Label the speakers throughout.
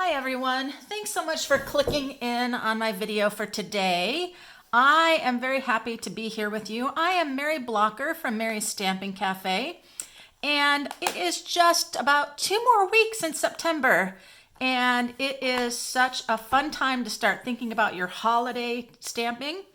Speaker 1: Hi everyone, thanks so much for clicking in on my video for today. I am very happy to be here with you. I am Mary Blocker from Mary's Stamping Cafe, and it is just about 2 more weeks in September, and it is such a fun time to start thinking about your holiday stamping.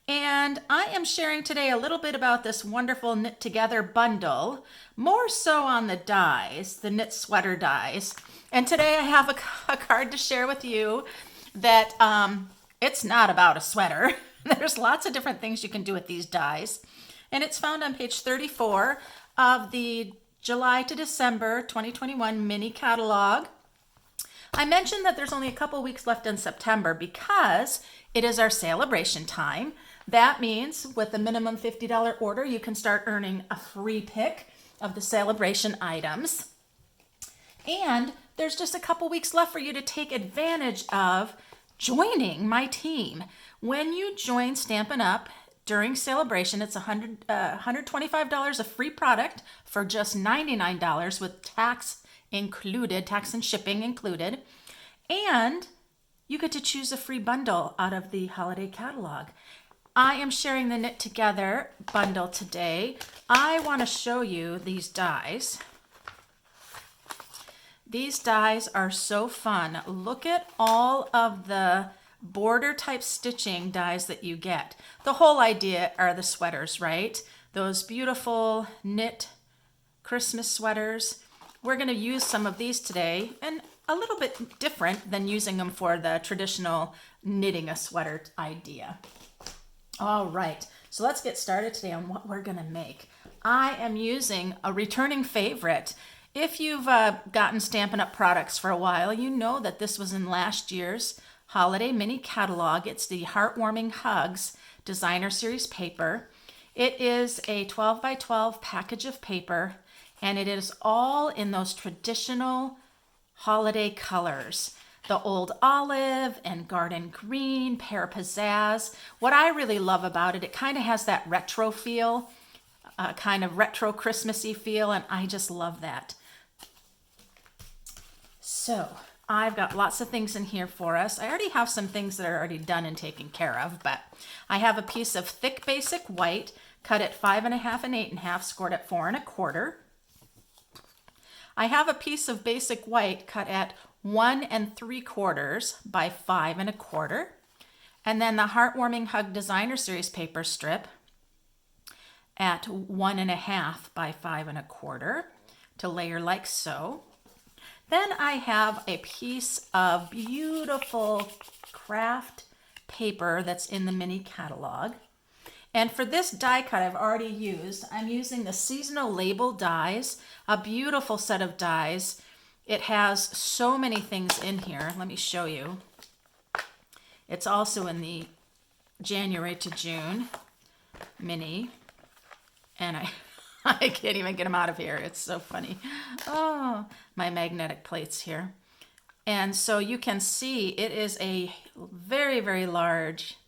Speaker 1: And I am sharing today a little bit about this wonderful knit together bundle, more so on the dies, the knit sweater dies. And today I have a card to share with you that it's not about a sweater. There's lots of different things you can do with these dies. And it's found on page 34 of the July to December 2021 mini catalog. I mentioned that there's only a couple weeks left in September because it is our Sale-A-Bration time. That means with a minimum $50 order, you can start earning a free pick of the Sale-A-Bration items. And there's just a couple weeks left for you to take advantage of joining my team. When you join Stampin' Up! During Sale-A-Bration, it's $125 of free product for just $99 with tax included, tax and shipping included. And you get to choose a free bundle out of the holiday catalog. I am sharing the Knit Together bundle today. I want to show you these dies. These dies are so fun. Look at all of the border type stitching dies that you get. The whole idea are the sweaters, right? Those beautiful knit Christmas sweaters. We're going to use some of these today, and a little bit different than using them for the traditional knitting a sweater idea. All right, so let's get started today on what we're going to make. I am using a returning favorite. If you've gotten Stampin' Up! Products for a while, you know that this was in last year's holiday mini catalog. It's the Heartwarming Hugs Designer Series paper. It is a 12 by 12 package of paper, and it is all in those traditional holiday colors. The old olive and garden green, pear pizzazz. What I really love about it, it kind of has that retro feel, kind of retro Christmassy feel, and I just love that. So I've got lots of things in here for us. I already have some things that are already done and taken care of, but I have a piece of thick basic white, cut at 5 1/2 and 8 1/2, scored at 4 1/4. I have a piece of basic white cut at 1 3/4 by 5 1/4. And then the Heartwarming Hug Designer Series paper strip at 1 1/2 by 5 1/4 to layer like so. Then I have a piece of beautiful craft paper that's in the mini catalog. And for this die cut I've already used, I'm using the seasonal label dies, a beautiful set of dies. It has so many things in here. Let me show you. It's also in the January to June mini. And I can't even get them out of here. It's so funny. Oh, my magnetic plates here. And so you can see it is a very, very large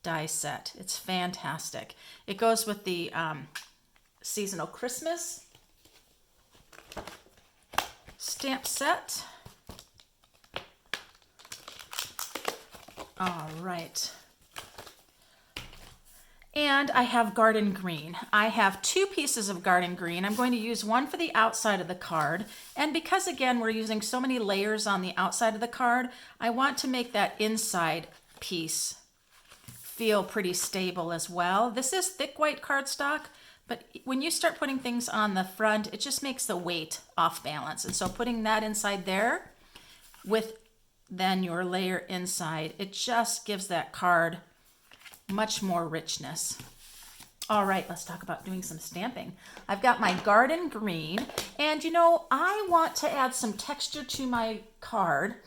Speaker 1: die set. It's fantastic. It goes with the seasonal Christmas stamp set. All right. And I have garden green. I have 2 pieces of garden green. I'm going to use one for the outside of the card. And because, again, we're using so many layers on the outside of the card, I want to make that inside piece feel pretty stable as well. This is thick white cardstock, but when you start putting things on the front, it just makes the weight off balance. And so putting that inside there with then your layer inside, it just gives that card much more richness. All right, let's talk about doing some stamping. I've got my garden green, and you know, I want to add some texture to my card,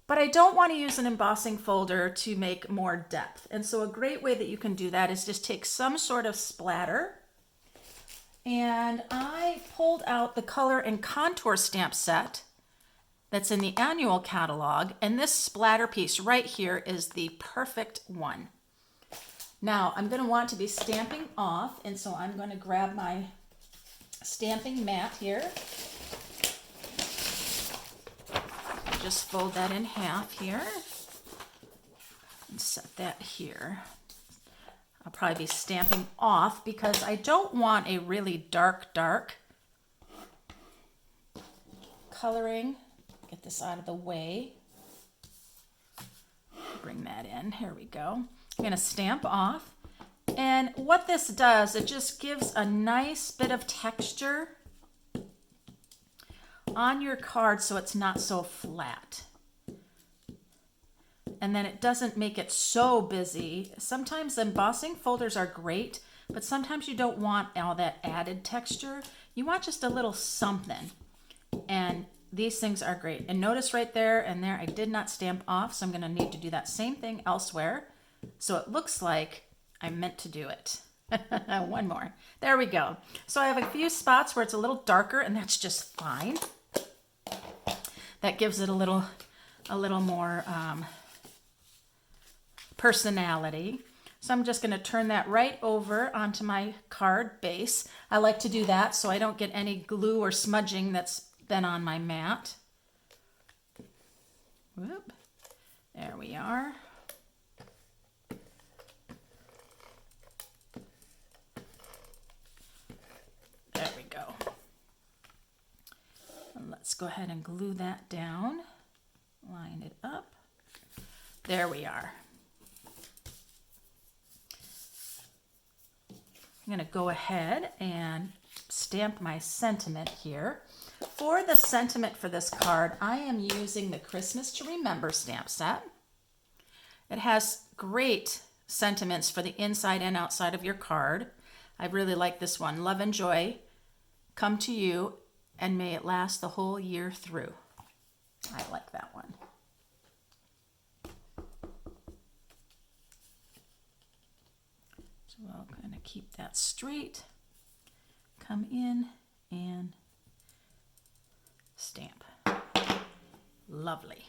Speaker 1: but I don't want to use an embossing folder to make more depth. And so a great way that you can do that is just take some sort of splatter. And I pulled out the color and contour stamp set that's in the annual catalog, and this splatter piece right here is the perfect one. Now I'm going to want to be stamping off, and so I'm going to grab my stamping mat here. just fold that in half here and set that here. I'll probably be stamping off because I don't want a really dark coloring. Get this out of the way. Bring that in. Here we go. I'm going to stamp off. And what this does, it just gives a nice bit of texture on your card so it's not so flat. And then it doesn't make it so busy. Sometimes embossing folders are great, but sometimes you don't want all that added texture. You want just a little something. And these things are great. And notice right there and there, I did not stamp off, so I'm going to need to do that same thing elsewhere. So it looks like I meant to do it. One more. There we go. So I have a few spots where it's a little darker, and that's just fine. That gives it a little more personality. So I'm just going to turn that right over onto my card base. I like to do that so I don't get any glue or smudging that's been on my mat. Whoop. There we are. There we go. And let's go ahead and glue that down. Line it up. There we are. I'm going to go ahead and stamp my sentiment here. For the sentiment for this card, I am using the Christmas to Remember stamp set. It has great sentiments for the inside and outside of your card. I really like this one. Love and joy come to you, and may it last the whole year through. I like that one. So we'll kind of keep that straight. Come in and stamp. Lovely.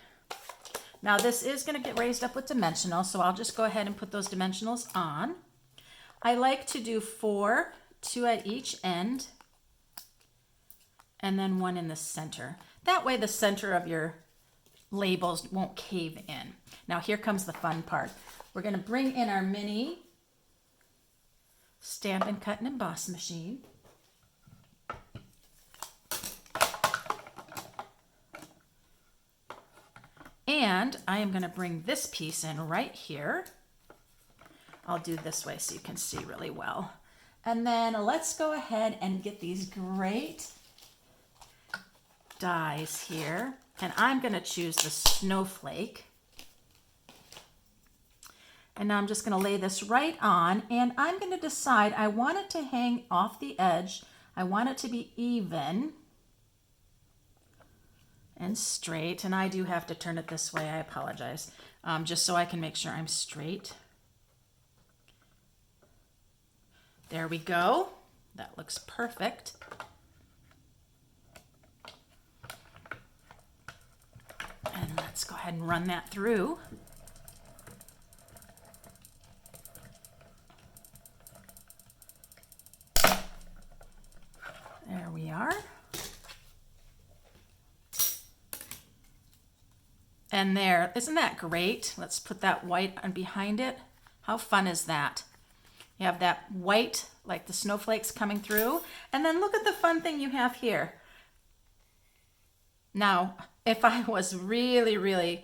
Speaker 1: Now this is going to get raised up with dimensional, so I'll just go ahead and put those dimensionals on. I like to do 4, 2 at each end, and then 1 in the center. That way the center of your labels won't cave in. Now here comes the fun part. We're going to bring in our mini Stampin' Cut and Emboss machine. And I am going to bring this piece in right here. I'll do this way so you can see really well. And then let's go ahead and get these great dies here. And I'm going to choose the Snowflake. And now I'm just going to lay this right on, and I'm going to decide I want it to hang off the edge. I want it to be even and straight, and I do have to turn it this way. I apologize, just so I can make sure I'm straight. There we go. That looks perfect. And let's go ahead and run that through. There we are. And there, isn't that great? Let's put that white on behind it. How fun is that? You have that white, like the snowflakes coming through. And then look at the fun thing you have here. Now, if I was really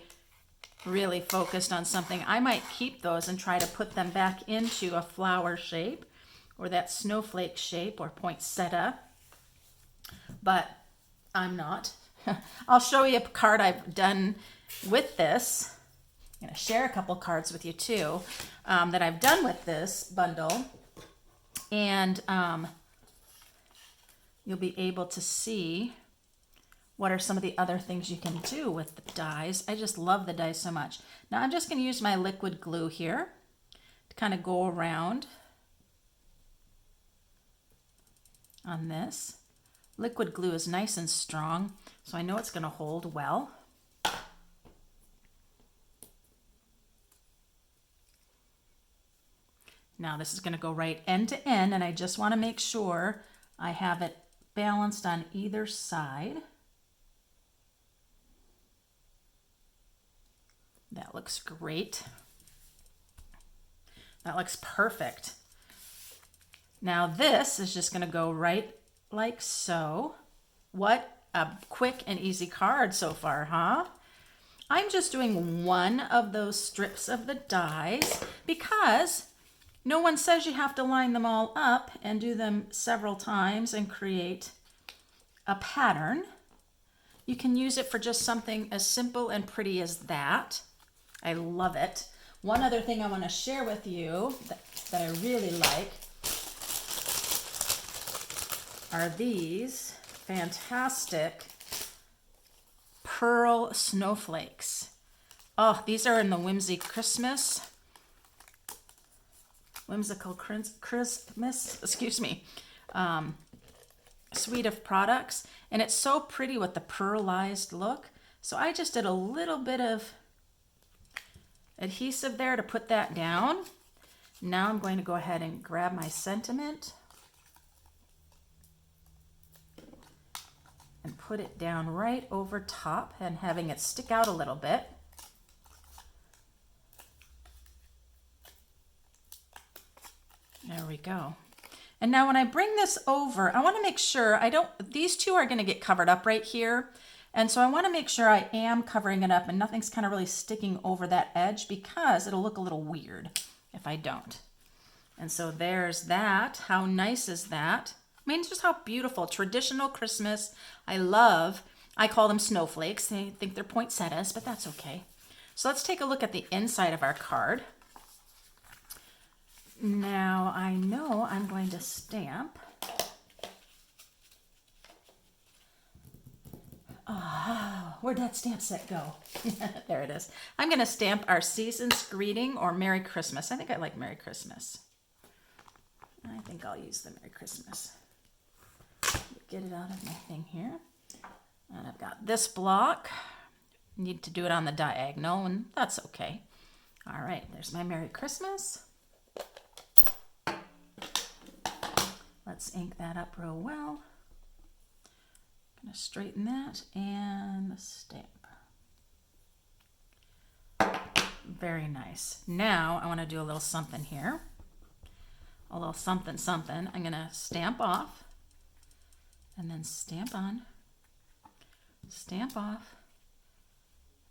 Speaker 1: focused on something, I might keep those and try to put them back into a flower shape or that snowflake shape or poinsettia. But I'm not. I'll show you a card I've done with this. I'm going to share a couple cards with you too that I've done with this bundle. And you'll be able to see what are some of the other things you can do with the dies. I just love the dies so much. Now I'm just going to use my liquid glue here to kind of go around on this. Liquid glue is nice and strong, so I know it's going to hold well. Now this is going to go right end to end, and I just want to make sure I have it balanced on either side. That looks great. That looks perfect. Now this is just gonna go right like so. What a quick and easy card so far, huh? I'm just doing one of those strips of the dies because no one says you have to line them all up and do them several times and create a pattern. You can use it for just something as simple and pretty as that. I love it. One other thing I want to share with you that I really like are these fantastic pearl snowflakes. Oh, these are in the whimsical Christmas, excuse me, suite of products. And it's so pretty with the pearlized look. So I just did a little bit of adhesive there to put that down. Now I'm going to go ahead and grab my sentiment and put it down right over top and having it stick out a little bit. There we go. And now when I bring this over, I want to make sure these two are going to get covered up right here. And so I want to make sure I am covering it up and nothing's kind of really sticking over that edge, because it'll look a little weird if I don't. And so there's that. How nice is that? I mean, just how beautiful. Traditional Christmas. I call them snowflakes. They think they're poinsettias, but that's okay. So let's take a look at the inside of our card. Now I know I'm going to stamp. Where'd that stamp set go? There it is. I'm going to stamp our season's greeting or Merry Christmas. I think I like Merry Christmas. I think I'll use the Merry Christmas. Get it out of my thing here. And I've got this block. Need to do it on the diagonal, and that's okay. All right, there's my Merry Christmas. Let's ink that up real well. Gonna straighten that and stamp. Very nice. Now I want to do a little something here. A little something something. I'm gonna stamp off and then stamp on, stamp off,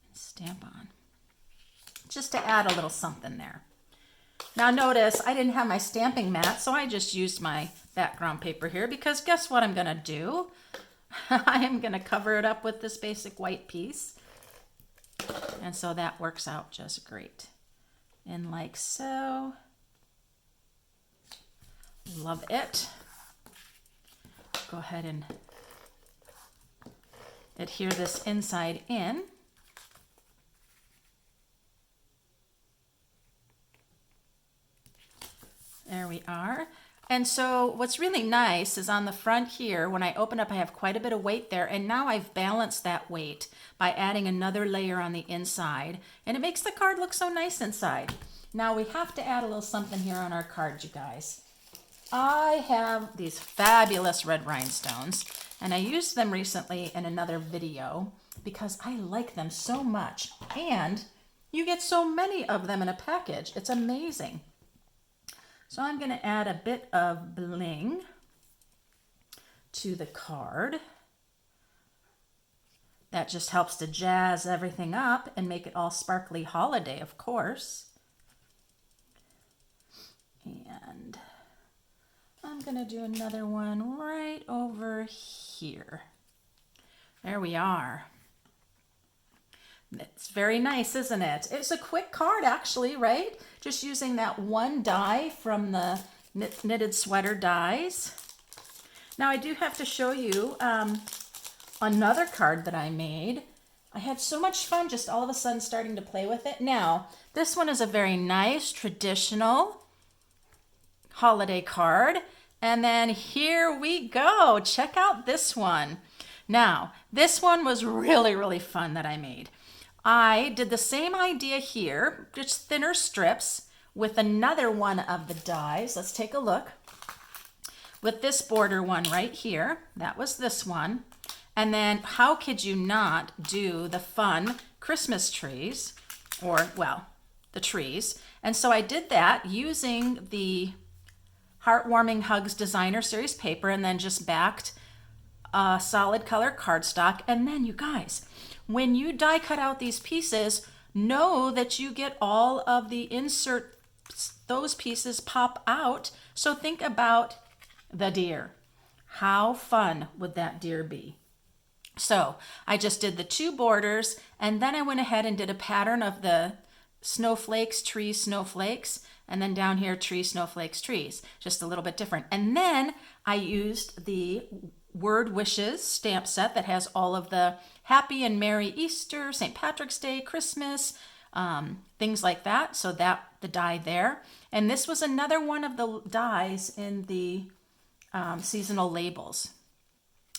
Speaker 1: and stamp on. Just to add a little something there. Now notice I didn't have my stamping mat, so I just used my background paper here, because guess what I'm gonna do? I am gonna cover it up with this basic white piece. And so that works out just great. And like so. Love it. Go ahead and adhere this inside in. There we are. And so what's really nice is on the front here, when I open up, I have quite a bit of weight there. And now I've balanced that weight by adding another layer on the inside. And it makes the card look so nice inside. Now we have to add a little something here on our card, you guys. I have these fabulous red rhinestones, and I used them recently in another video because I like them so much. And you get so many of them in a package. It's amazing. So I'm going to add a bit of bling to the card. That just helps to jazz everything up and make it all sparkly holiday, of course. And I'm going to do another one right over here. There we are. It's very nice, isn't it? It's a quick card, actually, right? Just using that one die from the knitted sweater dies. Now, I do have to show you another card that I made. I had so much fun just all of a sudden starting to play with it. Now, this one is a very nice, traditional holiday card. And then here we go. Check out this one. Now, this one was really, really fun that I made. I did the same idea here, just thinner strips with another one of the dies. Let's take a look. With this border one right here, that was this one. And then how could you not do the fun Christmas trees or well, the trees. And so I did that using the Heartwarming Hugs Designer Series paper and then just backed a solid color cardstock. And then you guys, when you die cut out these pieces, know that you get all of the insert, those pieces pop out. So think about the deer. How fun would that deer be? So I just did the 2 borders, and then I went ahead and did a pattern of the snowflakes, trees, snowflakes, and then down here, trees, snowflakes, trees, just a little bit different. And then I used the Word Wishes stamp set that has all of the Happy and Merry Easter, St. Patrick's Day, Christmas, things like that. So that the die there. And this was another one of the dies in the seasonal labels.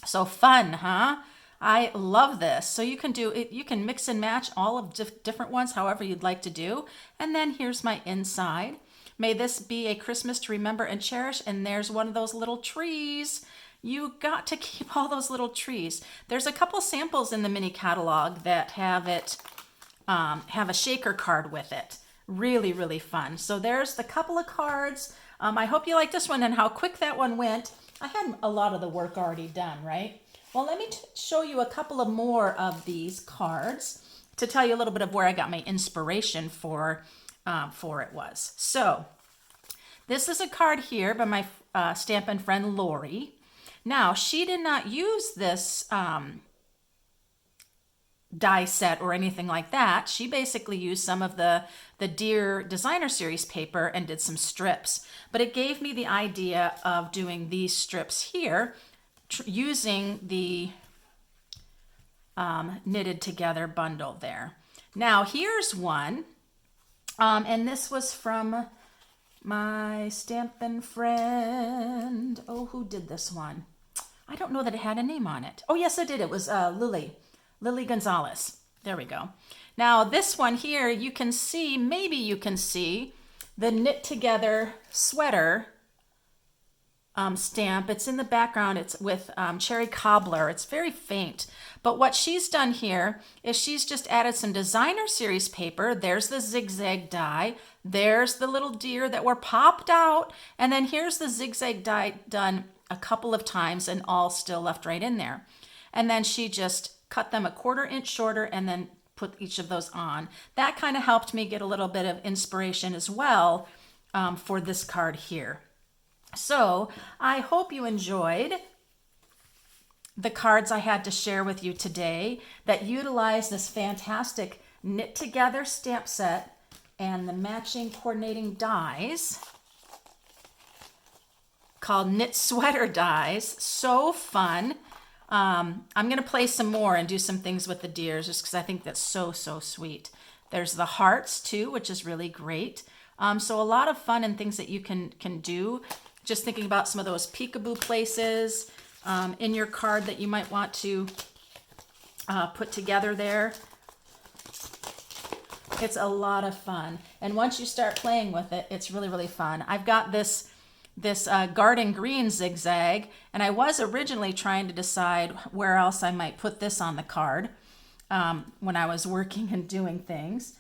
Speaker 1: So fun, huh? I love this. So you can do it, you can mix and match all of different ones however you'd like to do. And then here's my inside. May this be a Christmas to remember and cherish. And there's one of those little trees. You got to keep all those little trees. There's a couple samples in the mini catalog that have it, have a shaker card with it. Really, really fun. So there's the couple of cards. I hope you like this one and how quick that one went. I had a lot of the work already done, right? Well, let me show you a couple of more of these cards to tell you a little bit of where I got my inspiration for it was. So this is a card here by my Stampin' friend Lori. Now, she did not use this die set or anything like that. She basically used some of the Deer Designer Series paper and did some strips. But it gave me the idea of doing these strips here using the knitted together bundle there. Now, here's one. And this was from my Stampin' friend. Oh, who did this one? I don't know that it had a name on it. Oh, yes, it did. It was Lily Gonzalez. There we go. Now, this one here, you can see, maybe you can see the knit together sweater stamp. It's in the background. It's with Cherry Cobbler. It's very faint. But what she's done here is she's just added some Designer Series paper. There's the zigzag die. There's the little deer that were popped out. And then here's the zigzag die done a couple of times and all still left right in there. And then she just cut them a 1/4 inch shorter and then put each of those on. That kind of helped me get a little bit of inspiration as well for this card here. So I hope you enjoyed the cards I had to share with you today that utilize this fantastic knit together stamp set and the matching coordinating dies called Knit Sweater Dies. So fun. I'm going to play some more and do some things with the deers just because I think that's so, so sweet. There's the hearts too, which is really great. So a lot of fun and things that you can do. Just thinking about some of those peekaboo places in your card that you might want to put together there. It's a lot of fun. And once you start playing with it, it's really, really fun. I've got this garden green zigzag, and I was originally trying to decide where else I might put this on the card when I was working and doing things.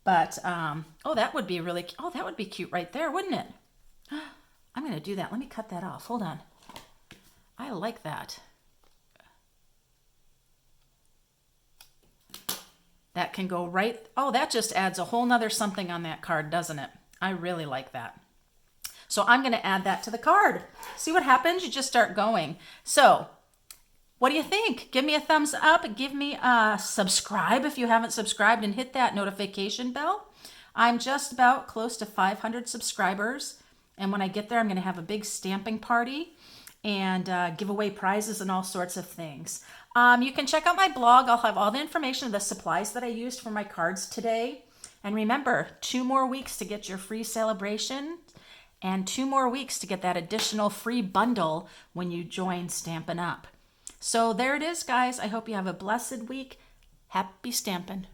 Speaker 1: But, oh, that would be really, oh, that would be cute right there, wouldn't it? I'm going to do that. Let me cut that off. Hold on. I like that. That can go right. Oh, that just adds a whole nother something on that card, doesn't it? I really like that. So I'm going to add that to the card. See what happens? You just start going. So what do you think? Give me a thumbs up. Give me a subscribe if you haven't subscribed and hit that notification bell. I'm just about close to 500 subscribers. And when I get there, I'm going to have a big stamping party and give away prizes and all sorts of things. You can check out my blog. I'll have all the information of the supplies that I used for my cards today. And remember, 2 more weeks to get your free Sale-A-Bration and 2 more weeks to get that additional free bundle when you join Stampin' Up. So there it is, guys. I hope you have a blessed week. Happy stamping.